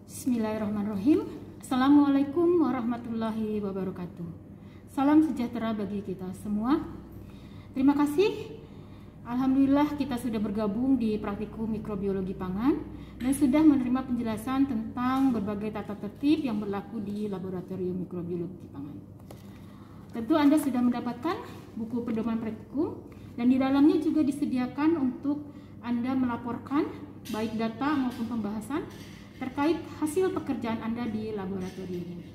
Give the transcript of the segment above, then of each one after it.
Bismillahirrahmanirrahim. Assalamualaikum warahmatullahi wabarakatuh. Salam sejahtera bagi kita semua. Terima kasih. Alhamdulillah kita sudah bergabung di praktikum mikrobiologi pangan dan sudah menerima penjelasan tentang berbagai tata tertib yang berlaku di laboratorium mikrobiologi pangan. Tentu Anda sudah mendapatkan buku pedoman praktikum dan di dalamnya juga disediakan untuk Anda melaporkan baik data maupun pembahasan terkait hasil pekerjaan Anda di laboratorium ini.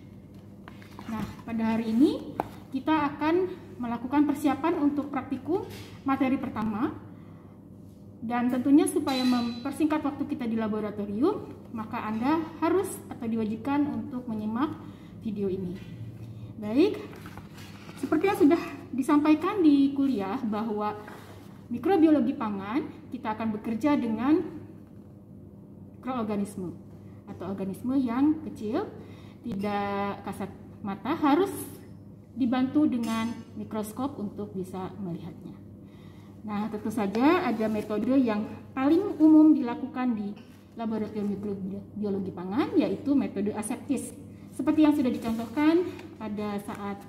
Nah, pada hari ini kita akan melakukan persiapan untuk praktikum materi pertama, dan tentunya supaya mempersingkat waktu kita di laboratorium, maka Anda harus atau diwajibkan untuk menyimak video ini. Baik, seperti yang sudah disampaikan di kuliah bahwa mikrobiologi pangan kita akan bekerja dengan mikroorganisme atau organisme yang kecil, tidak kasat mata, harus dibantu dengan mikroskop untuk bisa melihatnya. Nah, tentu saja ada metode yang paling umum dilakukan di laboratorium mikrobiologi pangan, yaitu metode aseptis. Seperti yang sudah dicontohkan pada saat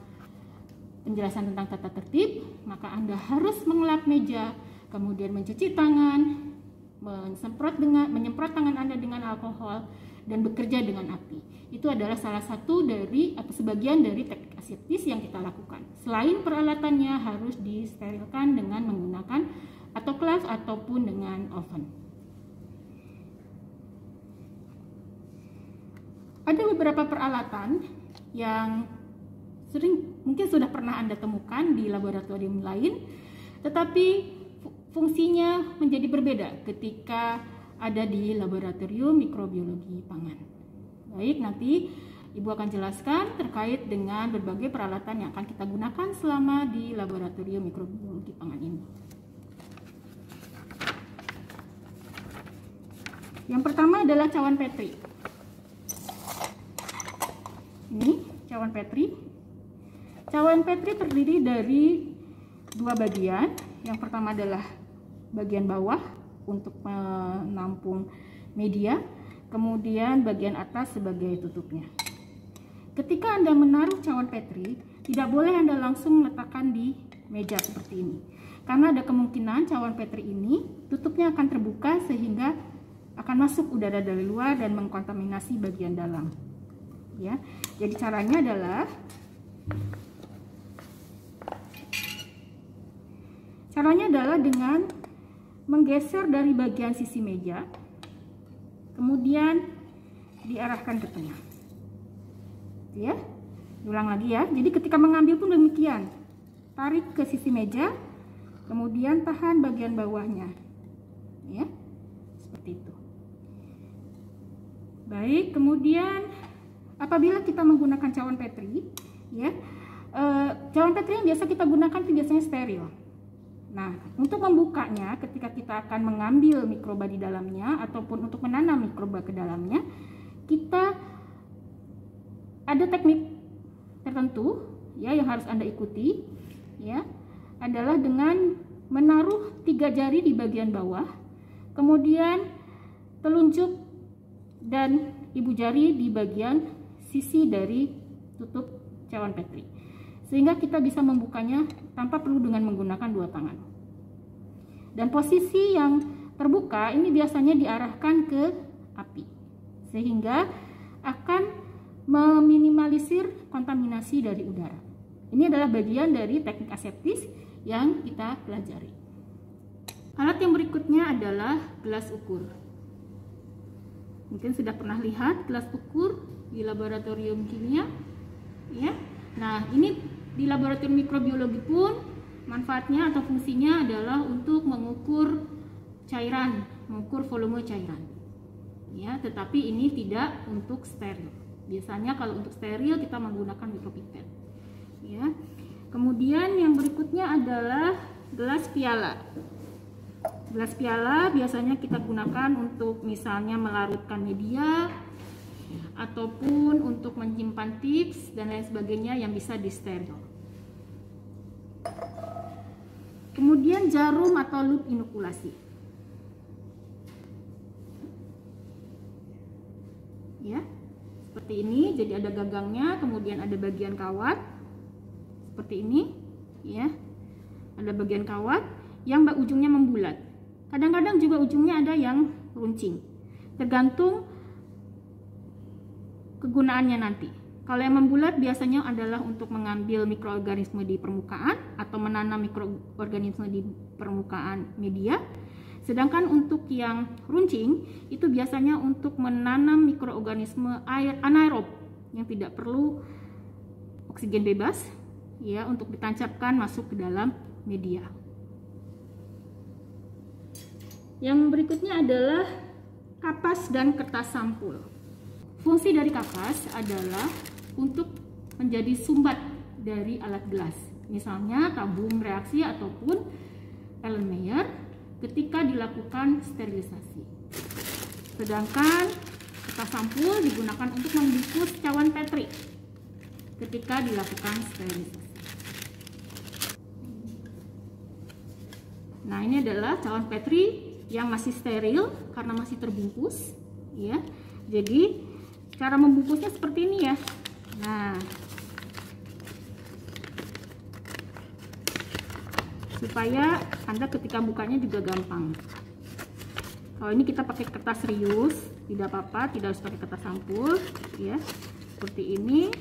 penjelasan tentang tata tertib, maka Anda harus mengelap meja, kemudian mencuci tangan, menyemprot tangan Anda dengan alkohol, dan bekerja dengan api. Itu adalah salah satu dari atau sebagian dari teknik aseptis yang kita lakukan. Selain peralatannya harus disterilkan dengan menggunakan autoclave ataupun dengan oven. Ada beberapa peralatan yang mungkin sudah pernah Anda temukan di laboratorium lain, tetapi fungsinya menjadi berbeda ketika ada di laboratorium mikrobiologi pangan. Baik, nanti Ibu akan jelaskan terkait dengan berbagai peralatan yang akan kita gunakan selama di laboratorium mikrobiologi pangan ini. Yang pertama adalah cawan Petri. Ini cawan Petri. Cawan Petri terdiri dari dua bagian. Yang pertama adalah bagian bawah untuk menampung media, kemudian bagian atas sebagai tutupnya. Ketika Anda menaruh cawan Petri, tidak boleh Anda langsung meletakkan di meja seperti ini, karena ada kemungkinan cawan Petri ini tutupnya akan terbuka sehingga akan masuk udara dari luar dan mengkontaminasi bagian dalam. Ya, jadi caranya adalah dengan menggeser dari bagian sisi meja, kemudian diarahkan ke tengah. Ya, ulang lagi ya. Jadi ketika mengambil pun demikian, tarik ke sisi meja, kemudian tahan bagian bawahnya, ya, seperti itu. Baik, kemudian apabila kita menggunakan cawan Petri, ya, cawan Petri yang biasa kita gunakan itu biasanya steril. Nah, untuk membukanya ketika kita akan mengambil mikroba di dalamnya ataupun untuk menanam mikroba ke dalamnya, kita ada teknik tertentu ya yang harus Anda ikuti, ya, adalah dengan menaruh 3 jari di bagian bawah, kemudian telunjuk dan ibu jari di bagian sisi dari tutup cawan Petri, sehingga kita bisa membukanya tanpa perlu dengan menggunakan 2 tangan. Dan posisi yang terbuka ini biasanya diarahkan ke api, sehingga akan meminimalisir kontaminasi dari udara. Ini adalah bagian dari teknik aseptis yang kita pelajari. Alat yang berikutnya adalah gelas ukur. Mungkin sudah pernah lihat gelas ukur di laboratorium kimia, ya. Nah, ini di laboratorium mikrobiologi pun manfaatnya atau fungsinya adalah untuk mengukur cairan, mengukur volume cairan. Ya, tetapi ini tidak untuk steril. Biasanya kalau untuk steril kita menggunakan mikropipet. Ya. Kemudian yang berikutnya adalah gelas piala. Gelas piala biasanya kita gunakan untuk misalnya melarutkan media ataupun untuk menyimpan tips dan lain sebagainya yang bisa disteril. Kemudian jarum atau loop inokulasi. ya. Seperti ini, jadi ada gagangnya, kemudian ada bagian kawat. Seperti ini, ya. Ada bagian kawat yang ujungnya membulat. Kadang-kadang juga ujungnya ada yang runcing. Tergantung kegunaannya nanti. Kalau yang membulat biasanya adalah untuk mengambil mikroorganisme di permukaan atau menanam mikroorganisme di permukaan media. Sedangkan untuk yang runcing itu biasanya untuk menanam mikroorganisme air anaerob yang tidak perlu oksigen bebas, ya, untuk ditancapkan masuk ke dalam media. Yang berikutnya adalah kapas dan kertas sampul. Fungsi dari kapas adalah untuk menjadi sumbat dari alat gelas, misalnya tabung reaksi ataupun Erlenmeyer ketika dilakukan sterilisasi. Sedangkan kertas sampul digunakan untuk membungkus cawan Petri ketika dilakukan sterilisasi. Nah, ini adalah cawan Petri yang masih steril karena masih terbungkus, ya. Jadi cara membungkusnya seperti ini ya. Nah, supaya Anda ketika bukanya juga gampang. Kalau ini kita pakai kertas serius, tidak apa-apa, tidak harus pakai kertas sampul, ya. Seperti ini,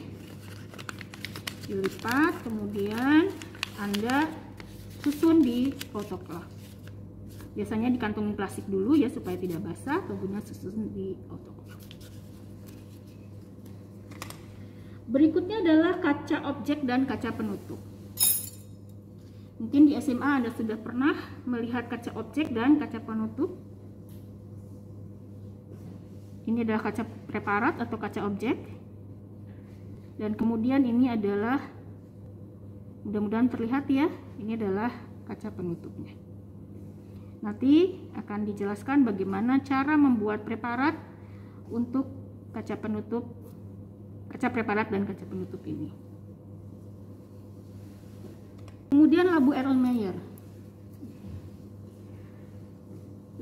dilipat, kemudian Anda susun di autoclave. Biasanya dikantongi plastik dulu ya supaya tidak basah, kemudian susun di autoclave. Berikutnya adalah kaca objek dan kaca penutup. Mungkin di SMA Anda sudah pernah melihat kaca objek dan kaca penutup. Ini adalah kaca preparat atau kaca objek. Dan kemudian ini adalah, mudah-mudahan terlihat ya, ini adalah kaca penutupnya. Nanti akan dijelaskan bagaimana cara membuat preparat untuk kaca penutup, kaca preparat dan kaca penutup ini. Kemudian labu Erlenmeyer.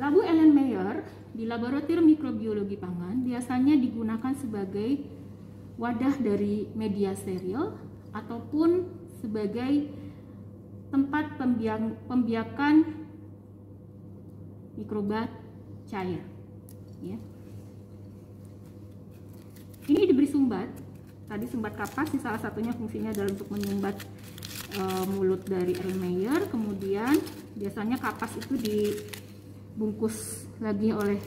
Labu Erlenmeyer di laboratorium mikrobiologi pangan biasanya digunakan sebagai wadah dari media steril ataupun sebagai tempat pembiakan mikroba cair, ya. Ini diberi sumbat, tadi sumbat kapas, salah satunya fungsinya adalah untuk menyumbat mulut dari Erlenmeyer. Kemudian biasanya kapas itu dibungkus lagi oleh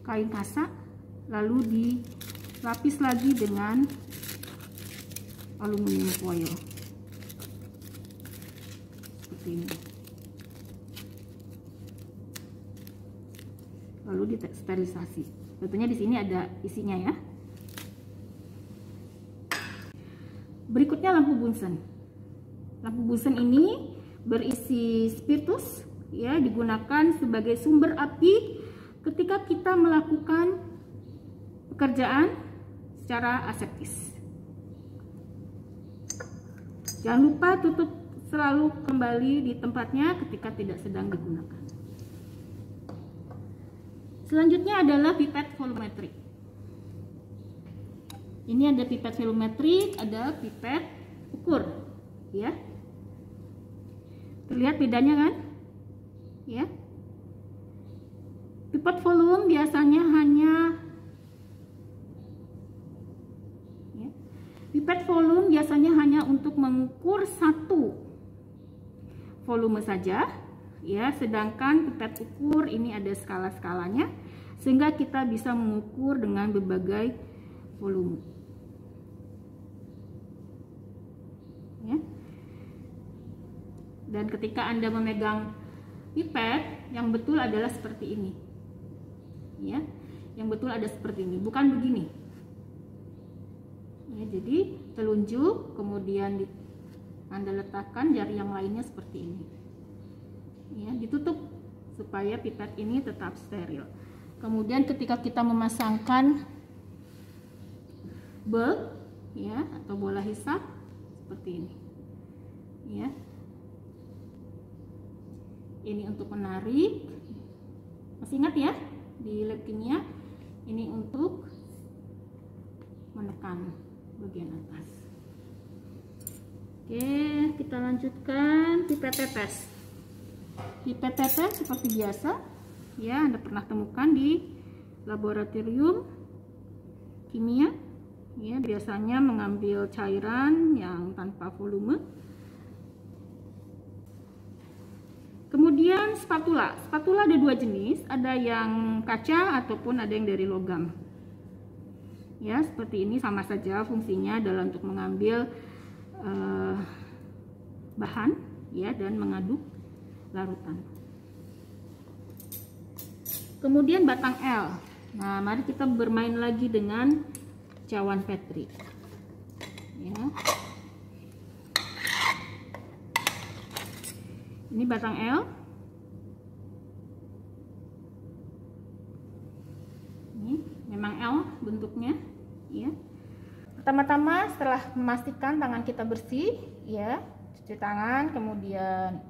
kain kasak, lalu dilapis lagi dengan aluminium foil seperti ini, lalu disterilisasi. Tentunya di sini ada isinya ya. Berikutnya lampu Bunsen. Lampu Bunsen ini berisi spiritus, ya, digunakan sebagai sumber api ketika kita melakukan pekerjaan secara aseptis. Jangan lupa tutup selalu kembali di tempatnya ketika tidak sedang digunakan. Selanjutnya adalah pipet volumetrik. Ini ada pipet volumetrik, ada pipet ukur, ya. Terlihat bedanya kan? Ya. Pipet volume biasanya hanya, ya, pipet volume biasanya hanya untuk mengukur satu volume saja, ya. Sedangkan pipet ukur ini ada skala-skalanya sehingga kita bisa mengukur dengan berbagai volume, ya. Dan ketika Anda memegang pipet, yang betul adalah seperti ini, ya. Yang betul ada seperti ini, bukan begini, ya. Jadi telunjuk, kemudian Anda letakkan jari yang lainnya seperti ini, ya. Ditutup supaya pipet ini tetap steril. Kemudian ketika kita memasangkan bulb, ya, atau bola hisap seperti ini, ya. Ini untuk menarik, masih ingat ya, di lab kimia ini untuk tekan bagian atas. Oke, kita lanjutkan pipet tetes. Pipet tetes seperti biasa ya, Anda pernah temukan di laboratorium kimia ya, biasanya mengambil cairan yang tanpa volume. Kemudian spatula. Spatula ada dua jenis, ada yang kaca ataupun ada yang dari logam. Ya, seperti ini sama saja fungsinya adalah untuk mengambil bahan ya dan mengaduk larutan. Kemudian batang L. Nah, mari kita bermain lagi dengan cawan Petri. Ya. Ini batang L. Ini memang L bentuknya, ya. Pertama-tama setelah memastikan tangan kita bersih, ya, cuci tangan, kemudian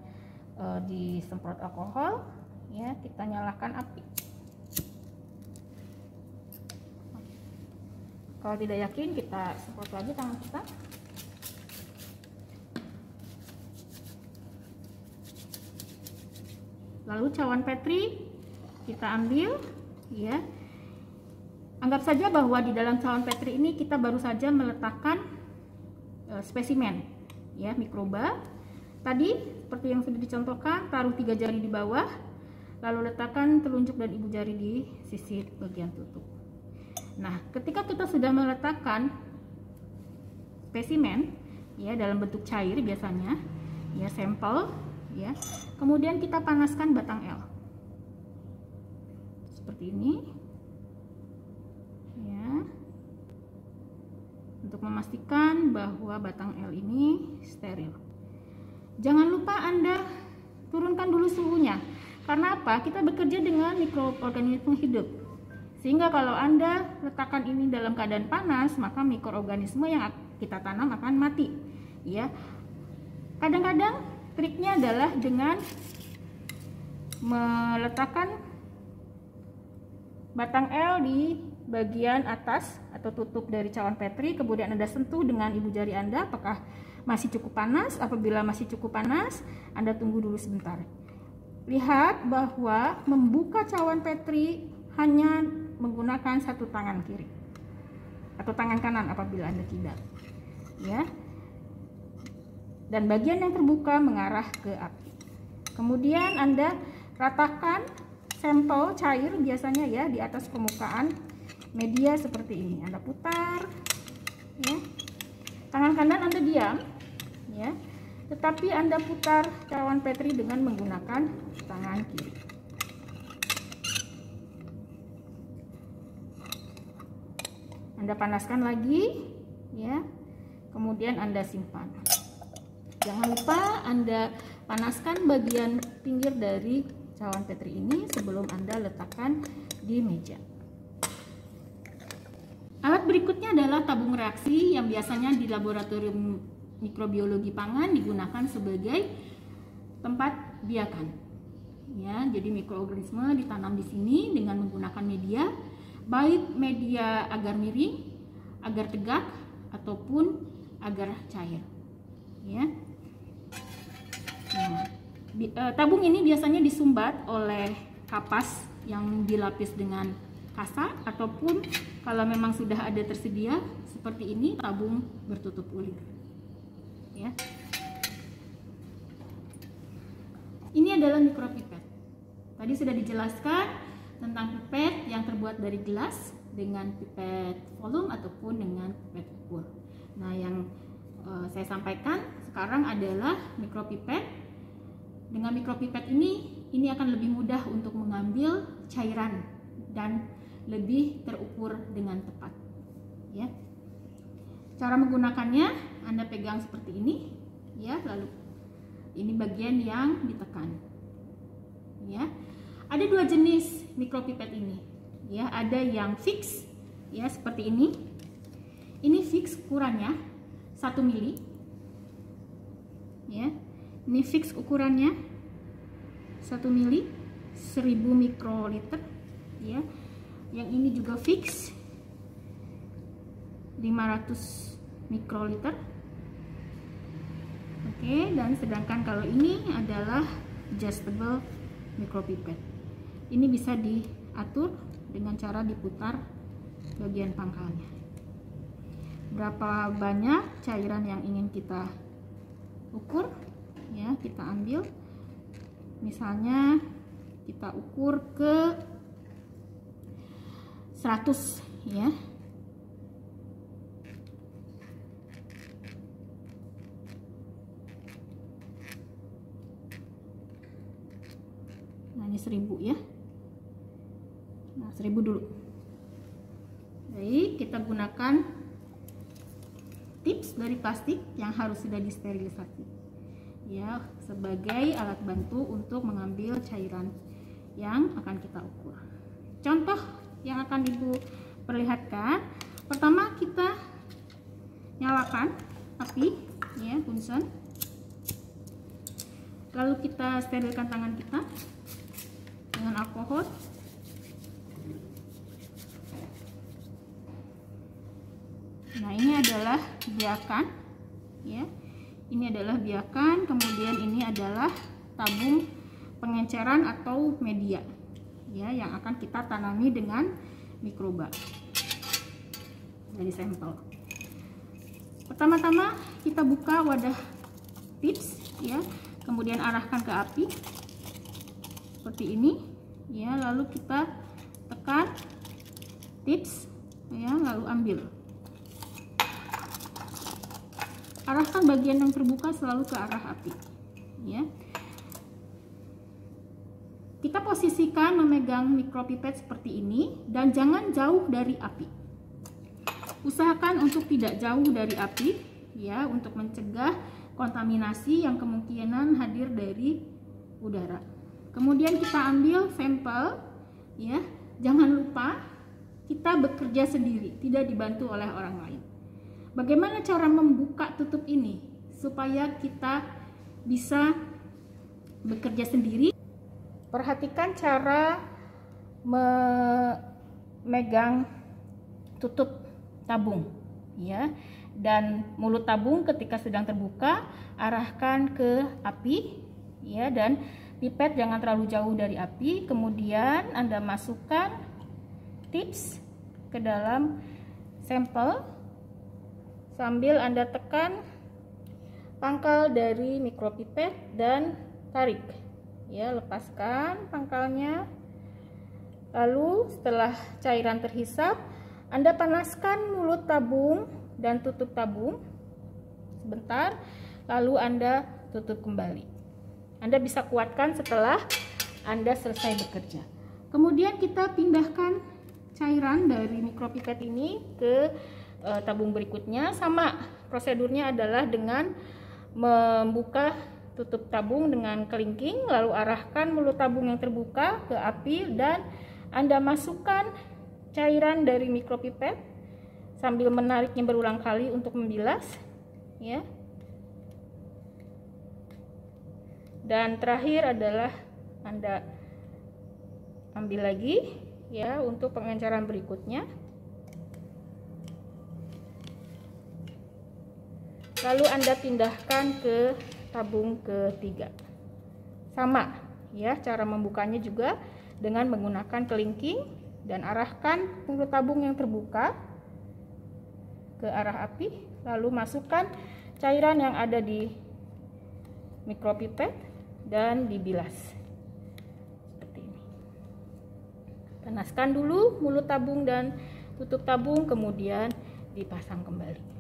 disemprot alkohol, ya, kita nyalakan api. Kalau tidak yakin, kita semprot lagi tangan kita. Lalu cawan Petri kita ambil, ya. Anggap saja bahwa di dalam cawan Petri ini kita baru saja meletakkan spesimen, ya, mikroba. Tadi seperti yang sudah dicontohkan, taruh 3 jari di bawah, lalu letakkan telunjuk dan ibu jari di sisi bagian tutup. Nah, ketika kita sudah meletakkan spesimen, ya, dalam bentuk cair biasanya, ya, sampel. Ya, kemudian kita panaskan batang L seperti ini, ya, untuk memastikan bahwa batang L ini steril. Jangan lupa Anda turunkan dulu suhunya. Karena apa? Kita bekerja dengan mikroorganisme hidup, sehingga kalau Anda letakkan ini dalam keadaan panas, maka mikroorganisme yang kita tanam akan mati. Ya, kadang-kadang triknya adalah dengan meletakkan batang L di bagian atas atau tutup dari cawan Petri, kemudian Anda sentuh dengan ibu jari Anda apakah masih cukup panas. Apabila masih cukup panas, Anda tunggu dulu sebentar. Lihat bahwa membuka cawan Petri hanya menggunakan satu tangan kiri atau tangan kanan apabila Anda tidak, ya. Dan bagian yang terbuka mengarah ke api. Kemudian Anda ratakan sampel cair biasanya, ya, di atas permukaan media seperti ini. Anda putar, ya. Tangan kanan Anda diam, ya, tetapi Anda putar cawan Petri dengan menggunakan tangan kiri. Anda panaskan lagi, ya. Kemudian Anda simpan. Jangan lupa Anda panaskan bagian pinggir dari cawan Petri ini sebelum Anda letakkan di meja. Alat berikutnya adalah tabung reaksi yang biasanya di laboratorium mikrobiologi pangan digunakan sebagai tempat biakan. Ya, jadi mikroorganisme ditanam di sini dengan menggunakan media, baik media agar miring, agar tegak, ataupun agar cair. Ya. Nah, tabung ini biasanya disumbat oleh kapas yang dilapis dengan kasa, ataupun kalau memang sudah ada tersedia seperti ini tabung bertutup ulir. Ya. Ini adalah mikropipet. Tadi sudah dijelaskan tentang pipet yang terbuat dari gelas dengan pipet volume ataupun dengan pipet ukur. Nah, yang saya sampaikan sekarang adalah mikropipet. Dengan mikropipet ini akan lebih mudah untuk mengambil cairan dan lebih terukur dengan tepat. Ya. Cara menggunakannya, Anda pegang seperti ini, ya, lalu ini bagian yang ditekan. Ya. Ada dua jenis mikropipet ini. Ya, ada yang fix, ya, seperti ini. Ini fix ukurannya 1 mili. Ya. Ini fix ukurannya 1 mili, 1000 mikroliter, ya. Yang ini juga fix, 500 mikroliter. Oke, dan sedangkan kalau ini adalah adjustable micropipette. Ini bisa diatur dengan cara diputar bagian pangkalnya. Berapa banyak cairan yang ingin kita ukur, ya, kita ambil. Misalnya kita ukur ke 100, ya. Nah, ini 1000 ya. Nah, 1000 dulu. Baik, kita gunakan tips dari plastik yang harus sudah disterilisasi, ya, sebagai alat bantu untuk mengambil cairan yang akan kita ukur. Contoh yang akan Ibu perlihatkan, pertama kita nyalakan api, ya, Bunsen. Lalu kita sterilkan tangan kita dengan alkohol. Nah, ini adalah biakan, ya. Ini adalah biakan, kemudian ini adalah tabung pengenceran atau media, ya, yang akan kita tanami dengan mikroba dari sampel. Pertama-tama kita buka wadah tips, ya, kemudian arahkan ke api seperti ini, ya, lalu kita tekan tips, ya, lalu ambil. Arahkan bagian yang terbuka selalu ke arah api, ya. Kita posisikan memegang micropipette seperti ini dan jangan jauh dari api. Usahakan untuk tidak jauh dari api, ya, untuk mencegah kontaminasi yang kemungkinan hadir dari udara. Kemudian kita ambil sampel, ya. Jangan lupa kita bekerja sendiri, tidak dibantu oleh orang lain. Bagaimana cara membuka tutup ini supaya kita bisa bekerja sendiri? Perhatikan cara memegang tutup tabung, ya. Dan mulut tabung ketika sedang terbuka arahkan ke api, ya, dan pipet jangan terlalu jauh dari api. Kemudian Anda masukkan tips ke dalam sampel sambil Anda tekan pangkal dari micropipette dan tarik, ya, lepaskan pangkalnya. Lalu setelah cairan terhisap, Anda panaskan mulut tabung dan tutup tabung sebentar, lalu Anda tutup kembali. Anda bisa kuatkan setelah Anda selesai bekerja. Kemudian kita pindahkan cairan dari micropipette ini ke tabung berikutnya. Sama prosedurnya adalah dengan membuka tutup tabung dengan kelingking, lalu arahkan mulut tabung yang terbuka ke api dan Anda masukkan cairan dari micropipette sambil menariknya berulang kali untuk membilas, ya. Dan terakhir adalah Anda ambil lagi, ya, untuk pengenceran berikutnya. Lalu Anda pindahkan ke tabung ketiga. Sama, ya, cara membukanya juga dengan menggunakan kelingking dan arahkan mulut tabung yang terbuka ke arah api, lalu masukkan cairan yang ada di micropipette dan dibilas seperti ini. Panaskan dulu mulut tabung dan tutup tabung, kemudian dipasang kembali.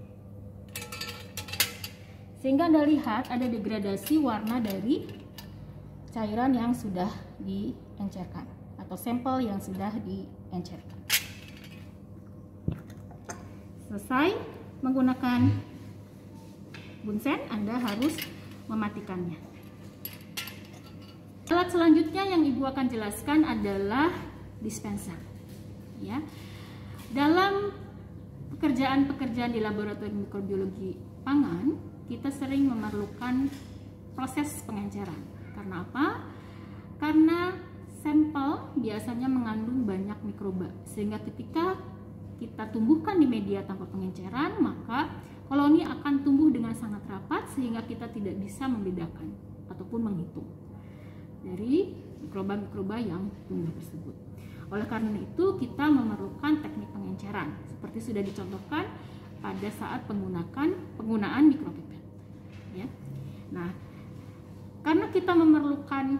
Sehingga Anda lihat ada degradasi warna dari cairan yang sudah diencerkan atau sampel yang sudah diencerkan. Selesai menggunakan Bunsen, Anda harus mematikannya. Alat selanjutnya yang Ibu akan jelaskan adalah dispenser, ya. Dalam pekerjaan-pekerjaan di laboratorium mikrobiologi pangan, kita sering memerlukan proses pengenceran. Karena apa? Karena sampel biasanya mengandung banyak mikroba, sehingga ketika kita tumbuhkan di media tanpa pengenceran, maka koloni akan tumbuh dengan sangat rapat sehingga kita tidak bisa membedakan ataupun menghitung dari mikroba-mikroba yang tumbuh tersebut. Oleh karena itu, kita memerlukan teknik pengenceran seperti sudah dicontohkan pada saat penggunaan mikropipet. Ya. Nah, karena kita memerlukan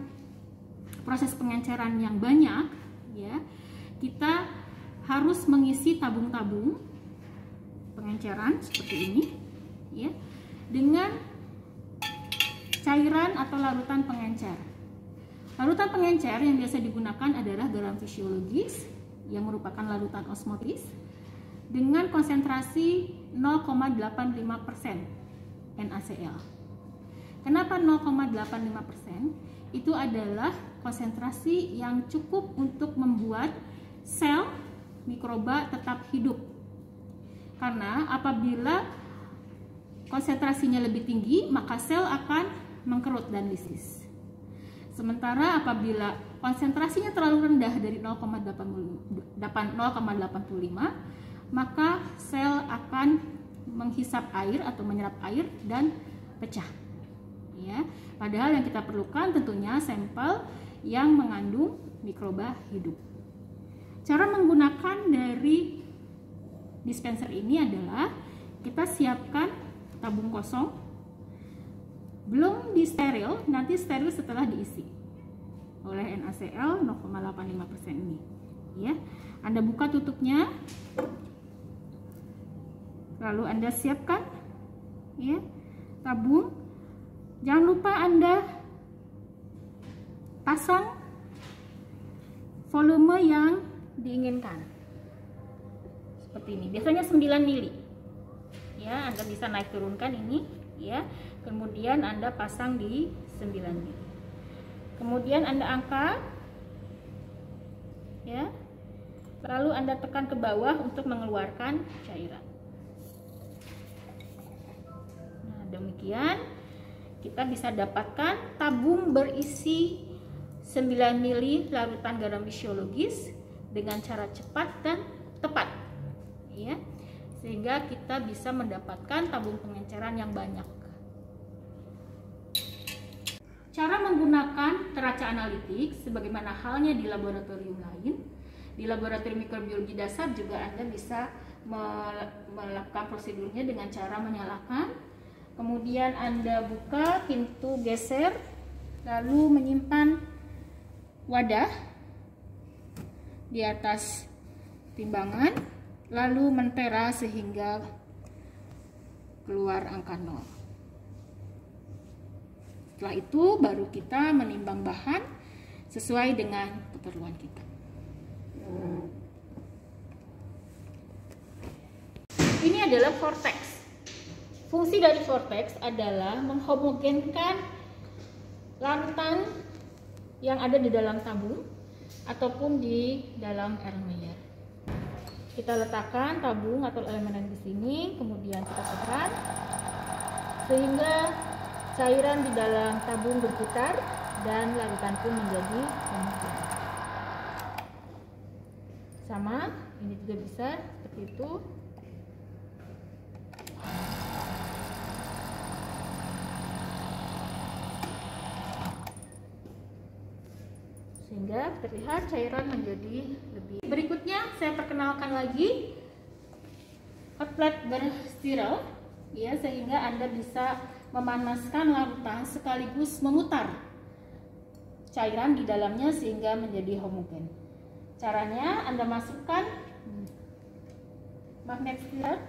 proses pengenceran yang banyak, ya, kita harus mengisi tabung-tabung pengenceran seperti ini, ya, dengan cairan atau larutan pengencer. Larutan pengencer yang biasa digunakan adalah garam fisiologis yang merupakan larutan osmotis dengan konsentrasi 0,85% NaCl. Kenapa 0,85%? Itu adalah konsentrasi yang cukup untuk membuat sel mikroba tetap hidup. Karena apabila konsentrasinya lebih tinggi, maka sel akan mengkerut dan lisis. Sementara apabila konsentrasinya terlalu rendah dari 0,85, maka sel akan menghisap air atau menyerap air dan pecah. Ya, padahal yang kita perlukan tentunya sampel yang mengandung mikroba hidup. Cara menggunakan dari dispenser ini adalah kita siapkan tabung kosong, belum disteril, nanti steril setelah diisi oleh NaCl 0,85% ini. Ya, Anda buka tutupnya, lalu Anda siapkan, ya, tabung. Jangan lupa Anda pasang volume yang diinginkan seperti ini, biasanya 9 mili, ya. Anda bisa naik turunkan ini, ya, kemudian Anda pasang di 9 mili, kemudian Anda angkat, ya, lalu Anda tekan ke bawah untuk mengeluarkan cairan. Nah, demikian kita bisa dapatkan tabung berisi 9 mili larutan garam fisiologis dengan cara cepat dan tepat, ya, sehingga kita bisa mendapatkan tabung pengenceran yang banyak. Cara menggunakan teraca analitik sebagaimana halnya di laboratorium lain. Di laboratorium mikrobiologi dasar juga Anda bisa melakukan prosedurnya dengan cara menyalakan, kemudian Anda buka pintu geser, lalu menyimpan wadah di atas timbangan, lalu mentera sehingga keluar angka 0. Setelah itu baru kita menimbang bahan sesuai dengan keperluan kita. Ini adalah vortex. Fungsi dari vortex adalah menghomogenkan larutan yang ada di dalam tabung ataupun di dalam Erlenmeyer. Kita letakkan tabung atau elemen di sini, kemudian kita tekan sehingga cairan di dalam tabung berputar dan larutan pun menjadi homogen. Sama, ini juga bisa seperti itu. Sehingga terlihat cairan menjadi lebih. Berikutnya saya perkenalkan lagi hot plate berspiral, ya, sehingga Anda bisa memanaskan larutan sekaligus memutar cairan di dalamnya sehingga menjadi homogen. Caranya Anda masukkan magnet spiral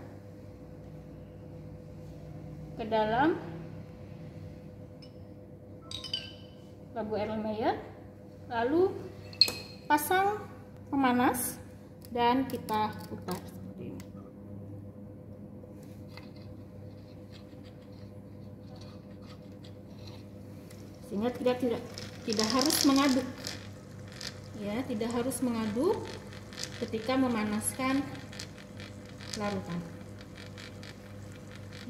ke dalam lampu Erlenmeyer, lalu pasang pemanas dan kita putar seperti ini. Sehingga tidak harus mengaduk, ya, tidak harus mengaduk ketika memanaskan larutan.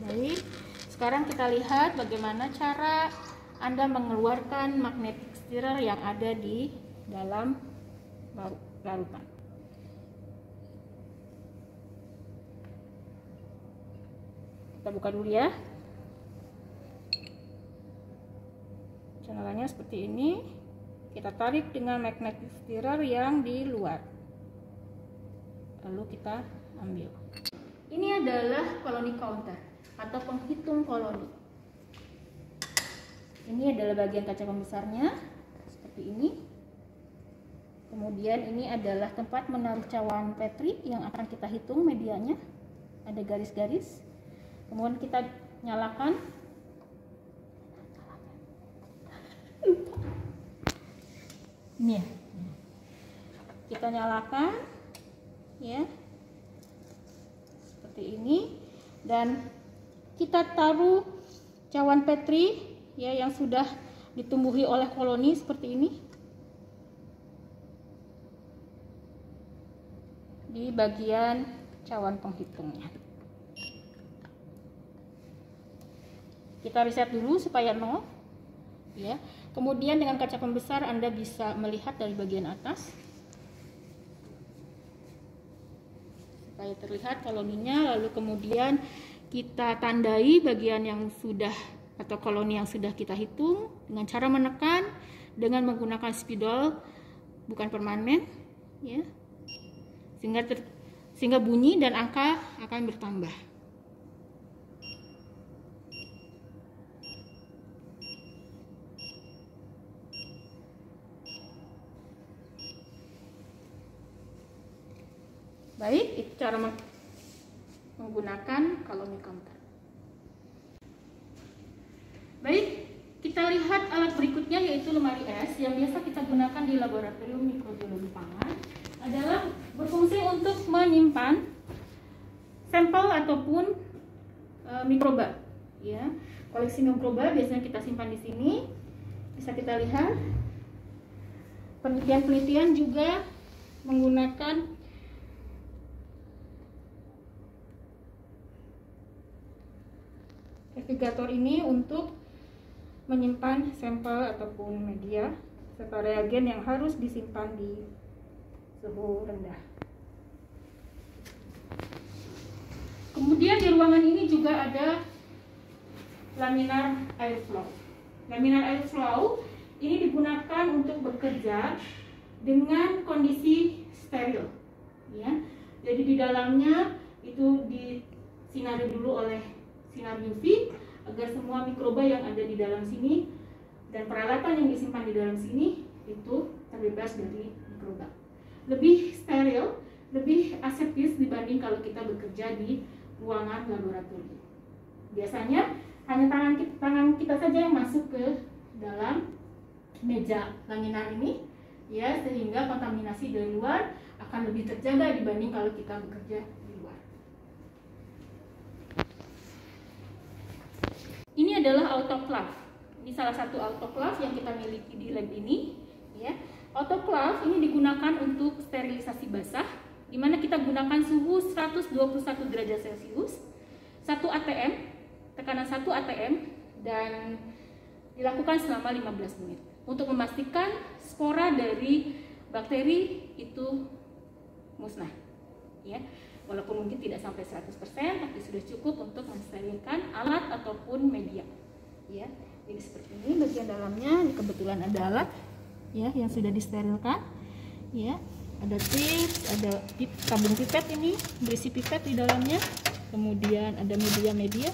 Baik, sekarang kita lihat bagaimana cara Anda mengeluarkan magnetic stirrer yang ada di dalam larutan. Kita buka dulu ya. Canalannya seperti ini. Kita tarik dengan magnetic stirrer yang di luar. Lalu kita ambil. Ini adalah koloni counter atau penghitung koloni. Ini adalah bagian kaca pembesarnya seperti ini. Kemudian ini adalah tempat menaruh cawan Petri yang akan kita hitung medianya. Ada garis-garis. Kemudian kita nyalakan. Ini ya. Kita nyalakan ya. Seperti ini, dan kita taruh cawan Petri ya yang sudah ditumbuhi oleh koloni seperti ini di bagian cawan penghitungnya. Kita reset dulu supaya 0 ya. Kemudian dengan kaca pembesar Anda bisa melihat dari bagian atas supaya terlihat koloninya. Lalu kemudian kita tandai bagian yang sudah atau koloni yang sudah kita hitung dengan cara menekan dengan menggunakan spidol bukan permanen ya, sehingga bunyi dan angka akan bertambah. Baik, itu cara menggunakan koloni counter. Baik, kita lihat alat berikutnya yaitu lemari es yang biasa kita gunakan di laboratorium mikrobiologi pangan. Adalah berfungsi untuk menyimpan sampel ataupun mikroba. Ya, koleksi mikroba biasanya kita simpan di sini. Bisa kita lihat. Penelitian-penelitian juga menggunakan navigator ini untuk menyimpan sampel ataupun media serta reagen yang harus disimpan di suhu rendah. Kemudian di ruangan ini juga ada laminar airflow. Laminar airflow ini digunakan untuk bekerja dengan kondisi steril, ya. Jadi di dalamnya itu disinari dulu oleh sinar UV agar semua mikroba yang ada di dalam sini dan peralatan yang disimpan di dalam sini itu terbebas dari mikroba. Lebih steril, lebih aseptis dibanding kalau kita bekerja di ruangan laboratorium. Biasanya hanya tangan kita saja yang masuk ke dalam meja laminar ini, ya, sehingga kontaminasi dari luar akan lebih terjaga dibanding kalau kita bekerja di luar. Ini adalah autoclave. Ini salah satu autoclave yang kita miliki di lab ini, ya. Autoclave ini digunakan untuk sterilisasi basah, di mana kita gunakan suhu 121 derajat Celcius, 1 atm, tekanan 1 atm, dan dilakukan selama 15 menit untuk memastikan spora dari bakteri itu musnah, ya. Walaupun mungkin tidak sampai 100%, tapi sudah cukup untuk mensterilkan alat ataupun media, ya. Jadi seperti ini bagian dalamnya. Ini kebetulan ada alat, ya, yang sudah disterilkan, ya. Ada tips, ada tabung pipet, ini berisi pipet di dalamnya. Kemudian ada media-media,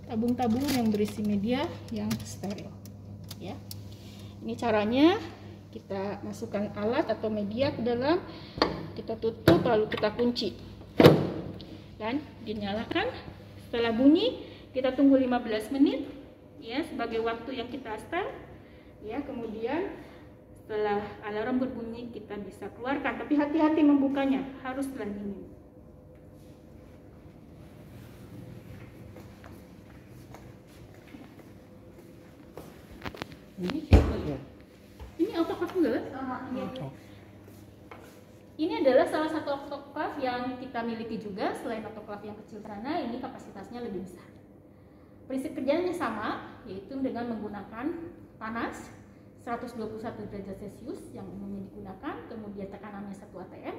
tabung-tabung yang berisi media yang steril, ya. Ini caranya. Kita masukkan alat atau media ke dalam, kita tutup, lalu kita kunci dan dinyalakan. Setelah bunyi kita tunggu 15 menit, ya, sebagai waktu yang kita start, ya. Kemudian setelah alarm berbunyi kita bisa keluarkan, tapi hati-hati membukanya, harus setelah dingin. Ini autoclave juga, Ini adalah salah satu autoclave yang kita miliki juga. Selain autoclave yang kecil sana, ini kapasitasnya lebih besar. Prinsip kerjanya sama, yaitu dengan menggunakan panas 121 derajat Celcius yang umumnya digunakan, kemudian tekanannya 1 atm,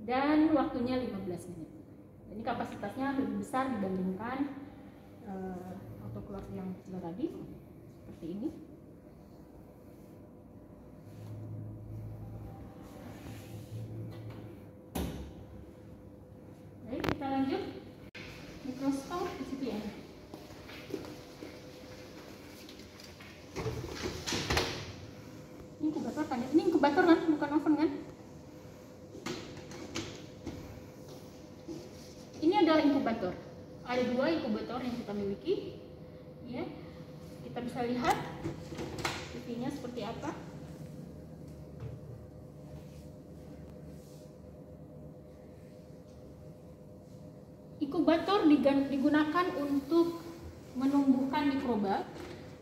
dan waktunya 15 menit. Ini kapasitasnya lebih besar dibandingkan autoclave yang kecil tadi, seperti ini. Baik, kita lanjut mikroskop resipien. Ini inkubator kan? Ini inkubator kan, bukan oven kan? Ini adalah inkubator. Ada 2 inkubator yang kita miliki, ya. Kita bisa lihat isinya seperti apa. Inkubator digunakan untuk menumbuhkan mikroba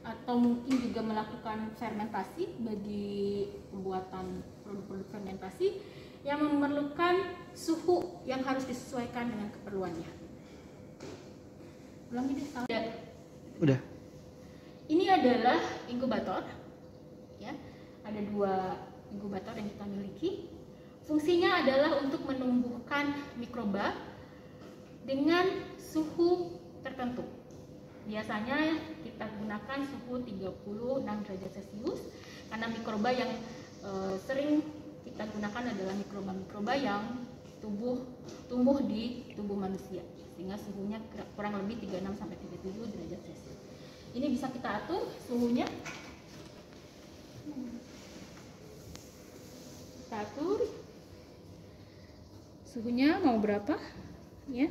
atau mungkin juga melakukan fermentasi bagi pembuatan produk-produk fermentasi yang memerlukan suhu yang harus disesuaikan dengan keperluannya. Ulang ini Udah. Ini adalah inkubator, ya. Ada 2 inkubator yang kita miliki. Fungsinya adalah untuk menumbuhkan mikroba dengan suhu tertentu. Biasanya kita gunakan suhu 36 derajat Celcius karena mikroba yang sering kita gunakan adalah mikroba-mikroba yang tumbuh di tubuh manusia, sehingga suhunya kurang lebih 36 sampai 37 derajat Celcius. Ini bisa kita atur suhunya. Kita atur suhunya mau berapa, ya.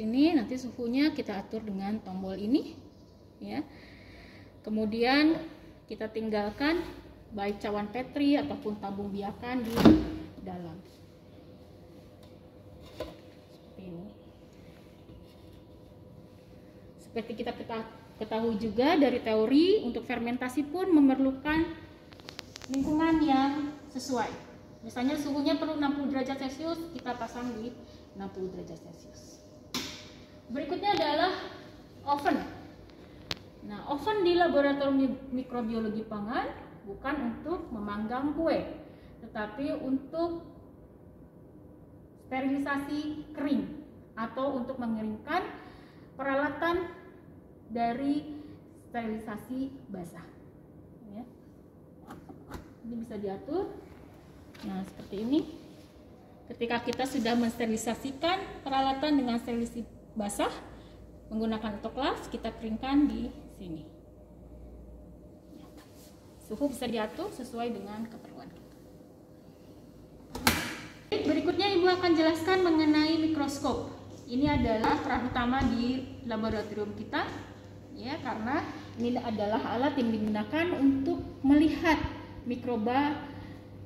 Ini nanti suhunya kita atur dengan tombol ini, ya. Kemudian kita tinggalkan baik cawan Petri ataupun tabung biakan di dalam. Seperti ini. Seperti kita ketahui juga dari teori, untuk fermentasi pun memerlukan lingkungan yang sesuai. Misalnya suhunya perlu 60 derajat Celcius, kita pasang di 60 derajat Celcius. Berikutnya adalah oven. Nah, oven di laboratorium mikrobiologi pangan bukan untuk memanggang kue, tetapi untuk sterilisasi kering atau untuk mengeringkan peralatan dari sterilisasi basah. Ya. Ini bisa diatur. Nah, seperti ini. Ketika kita sudah mensterilisasikan peralatan dengan sterilisasi basah menggunakan autoclave, kita keringkan di sini. Suhu bisa diatur sesuai dengan keperluan kita. Berikutnya Ibu akan jelaskan mengenai mikroskop. Ini adalah peran utama di laboratorium kita, ya, karena ini adalah alat yang digunakan untuk melihat mikroba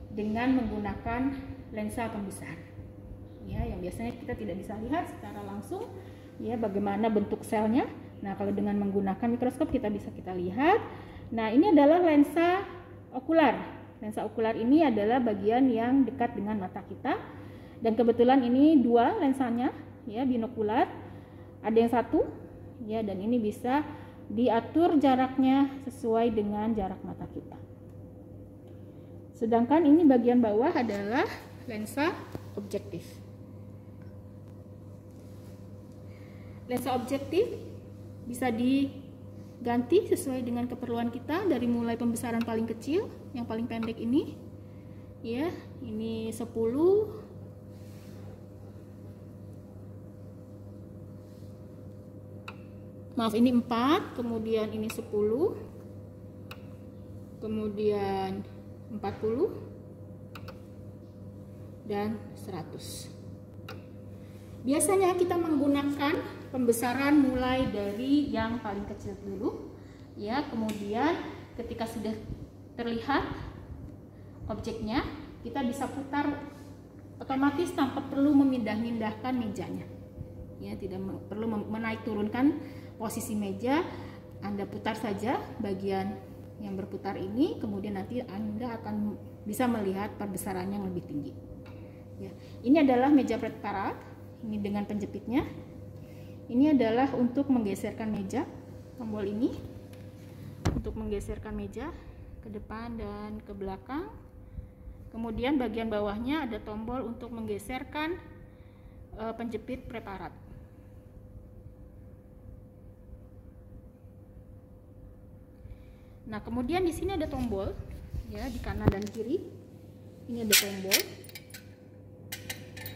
dengan menggunakan lensa pembesar, ya, yang biasanya kita tidak bisa lihat secara langsung, ya, bagaimana bentuk selnya. Nah, kalau dengan menggunakan mikroskop kita lihat. Nah, ini adalah lensa okular. Lensa okular ini adalah bagian yang dekat dengan mata kita, dan kebetulan ini 2 lensanya, ya, binokular. Ada yang 1, ya, dan ini bisa diatur jaraknya sesuai dengan jarak mata kita. Sedangkan ini bagian bawah adalah lensa objektif. Lensa objektif bisa diganti sesuai dengan keperluan kita, dari mulai pembesaran paling kecil, yang paling pendek ini, ya, ini 10, maaf, ini 4, kemudian ini 10, kemudian 40 dan 100. Biasanya kita menggunakan pembesaran mulai dari yang paling kecil dulu, ya, kemudian ketika sudah terlihat objeknya, kita bisa putar otomatis tanpa perlu memindah-mindahkan mejanya, ya, tidak perlu menaik turunkan posisi meja. Anda putar saja bagian yang berputar ini, kemudian nanti Anda akan bisa melihat perbesaran yang lebih tinggi, ya. Ini adalah meja preparat. Ini dengan penjepitnya. Ini adalah untuk menggeserkan meja, tombol ini untuk menggeserkan meja ke depan dan ke belakang. Kemudian bagian bawahnya ada tombol untuk menggeserkan penjepit preparat. Nah, kemudian di sini ada tombol, ya, di kanan dan kiri. Ini ada tombol.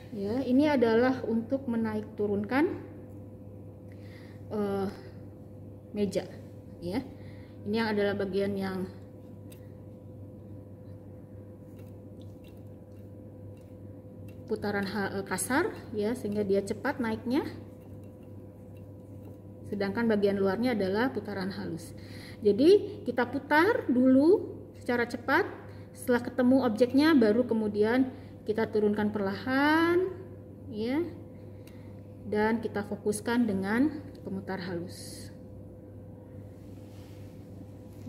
Ya, ini adalah untuk menaik turunkan meja, ya. Ini yang adalah bagian yang putaran kasar, ya, sehingga dia cepat naiknya. Sedangkan bagian luarnya adalah putaran halus. Jadi kita putar dulu secara cepat, setelah ketemu objeknya baru kemudian kita turunkan perlahan, ya, dan kita fokuskan dengan pemutar halus.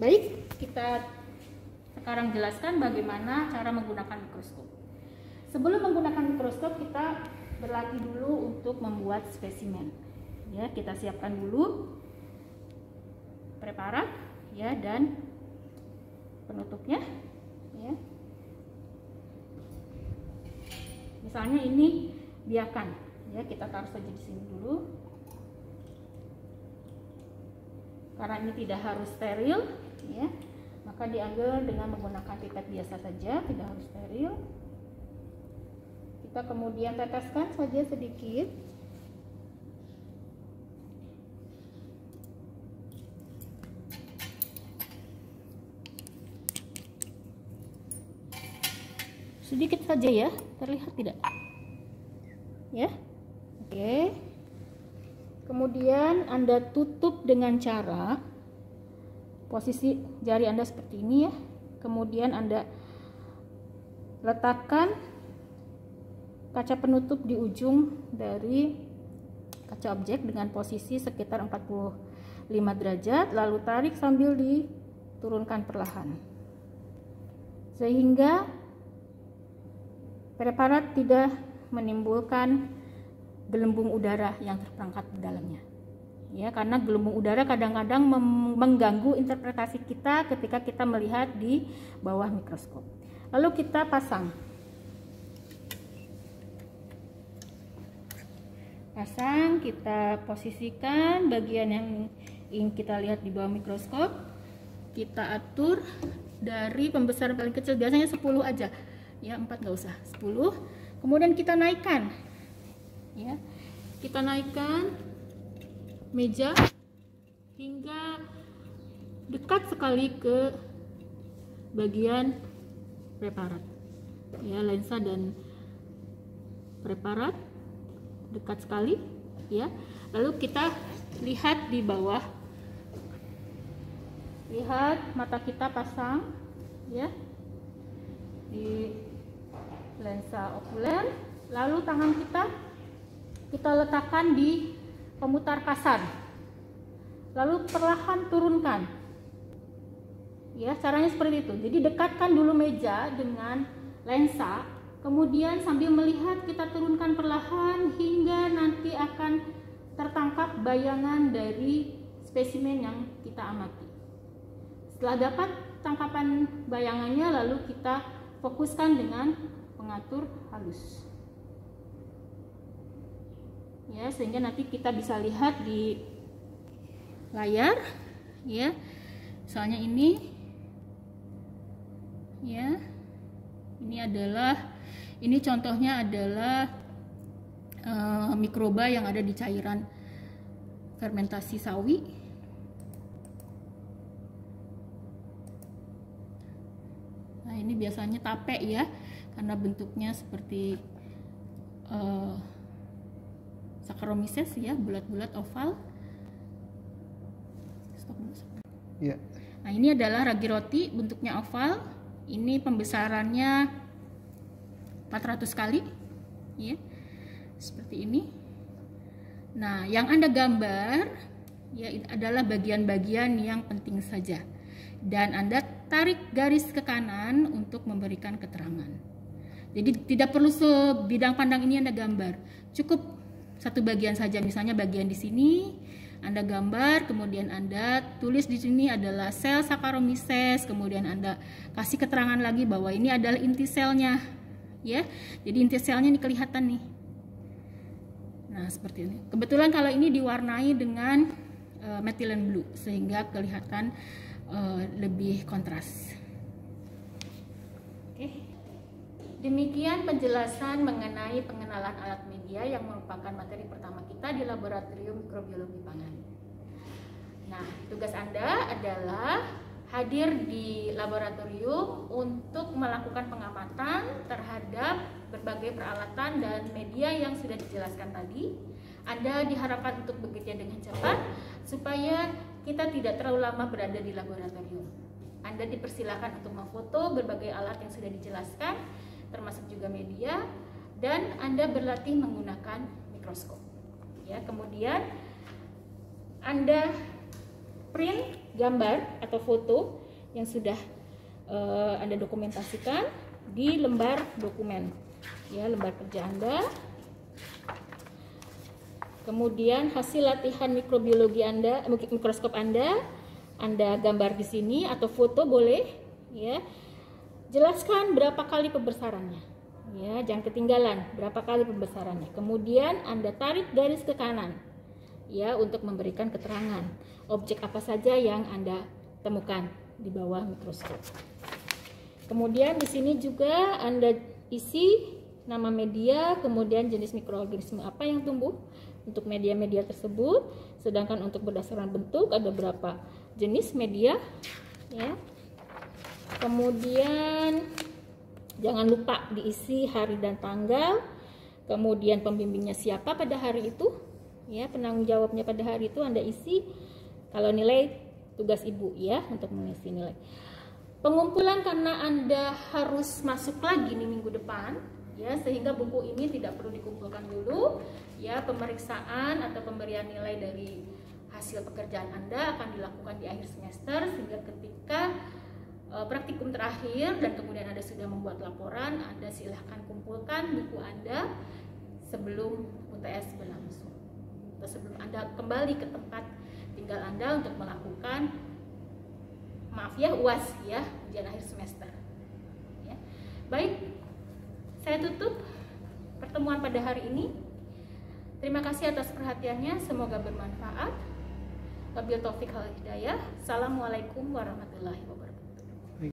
Baik, kita sekarang jelaskan bagaimana cara menggunakan mikroskop. Sebelum menggunakan mikroskop, kita berlatih dulu untuk membuat spesimen. Ya, kita siapkan dulu preparat, ya, dan penutupnya, ya. Misalnya ini biakan, ya, kita taruh saja di sini dulu. Karena ini tidak harus steril, ya, maka diambil dengan menggunakan pipet biasa saja, tidak harus steril. Kita kemudian teteskan saja sedikit. Sedikit saja, ya, terlihat tidak? Ya, oke. Kemudian Anda tutup dengan cara posisi jari Anda seperti ini, ya. Kemudian Anda letakkan kaca penutup di ujung dari kaca objek dengan posisi sekitar 45 derajat, lalu tarik sambil diturunkan perlahan sehingga preparat tidak menimbulkan gelembung udara yang terperangkap di dalamnya, ya, karena gelembung udara kadang-kadang mengganggu interpretasi kita ketika kita melihat di bawah mikroskop. Lalu kita pasang, kita posisikan bagian yang ingin kita lihat di bawah mikroskop, kita atur dari pembesaran paling kecil, biasanya 10 aja, ya, 4 nggak usah, 10. Kemudian kita naikkan, ya, kita naikkan meja hingga dekat sekali ke bagian preparat, ya, lensa dan preparat dekat sekali, ya. Lalu kita lihat di bawah, lihat mata kita pasang, ya, di lensa okuler. Lalu tangan kita letakkan di pemutar kasar, lalu perlahan turunkan, ya, caranya seperti itu. Jadi dekatkan dulu meja dengan lensa, kemudian sambil melihat kita turunkan perlahan hingga nanti akan tertangkap bayangan dari spesimen yang kita amati. Setelah dapat tangkapan bayangannya, lalu kita fokuskan dengan pengatur halus, ya, sehingga nanti kita bisa lihat di layar, ya. Misalnya ini, ya, ini contohnya adalah mikroba yang ada di cairan fermentasi sawi. Nah, ini biasanya tape, ya, karena bentuknya seperti Saccharomyces, ya, bulat-bulat oval. Stop dulu. Ya. Nah, ini adalah ragi roti, bentuknya oval. Ini pembesarannya 400 kali, ya, seperti ini. Nah, yang Anda gambar, ya, adalah bagian-bagian yang penting saja, dan Anda tarik garis ke kanan untuk memberikan keterangan. Jadi tidak perlu sebidang pandang ini Anda gambar, cukup satu bagian saja. Misalnya bagian di sini Anda gambar, kemudian Anda tulis di sini adalah sel Saccharomyces, kemudian Anda kasih keterangan lagi bahwa ini adalah inti selnya, ya. Jadi inti selnya ini kelihatan nih, Nah, seperti ini. Kebetulan kalau ini diwarnai dengan methylene blue sehingga kelihatan lebih kontras. Oke. Demikian penjelasan mengenai pengenalan alat media yang merupakan materi pertama kita di Laboratorium Mikrobiologi Pangan. Nah, tugas Anda adalah hadir di laboratorium untuk melakukan pengamatan terhadap berbagai peralatan dan media yang sudah dijelaskan tadi. Anda diharapkan untuk bekerja dengan cepat supaya kita tidak terlalu lama berada di laboratorium. Anda dipersilakan untuk memfoto berbagai alat yang sudah dijelaskan, termasuk juga media, dan Anda berlatih menggunakan mikroskop. Ya, kemudian Anda print gambar atau foto yang sudah Anda dokumentasikan di lembar dokumen, ya, lembar kerja Anda. Kemudian hasil latihan mikrobiologi Anda, mikroskop Anda gambar di sini atau foto boleh, ya. Jelaskan berapa kali pembesarannya, ya, jangan ketinggalan berapa kali pembesarannya. Kemudian Anda tarik garis ke kanan, ya, untuk memberikan keterangan objek apa saja yang Anda temukan di bawah mikroskop. Kemudian di sini juga Anda isi nama media, kemudian jenis mikroorganisme apa yang tumbuh untuk media-media tersebut. Sedangkan untuk berdasarkan bentuk ada berapa jenis media, ya. Kemudian jangan lupa diisi hari dan tanggal, kemudian pembimbingnya siapa pada hari itu, ya, penanggung jawabnya pada hari itu Anda isi. Kalau nilai, tugas ibu, ya, untuk mengisi nilai. Pengumpulan karena Anda harus masuk lagi nih minggu depan, ya, sehingga buku ini tidak perlu dikumpulkan dulu, ya. Pemeriksaan atau pemberian nilai dari hasil pekerjaan Anda akan dilakukan di akhir semester, sehingga ketika praktikum terakhir dan kemudian Anda sudah membuat laporan, Anda silahkan kumpulkan buku Anda sebelum UTS berlangsung, atau sebelum Anda kembali ke tempat tinggal Anda untuk melakukan, maaf ya, UAS, ya, ujian akhir semester, ya. Baik, saya tutup pertemuan pada hari ini. Terima kasih atas perhatiannya, semoga bermanfaat. Wabillahi taufiq wal hidayah. Assalamualaikum warahmatullahi wabarakatuh.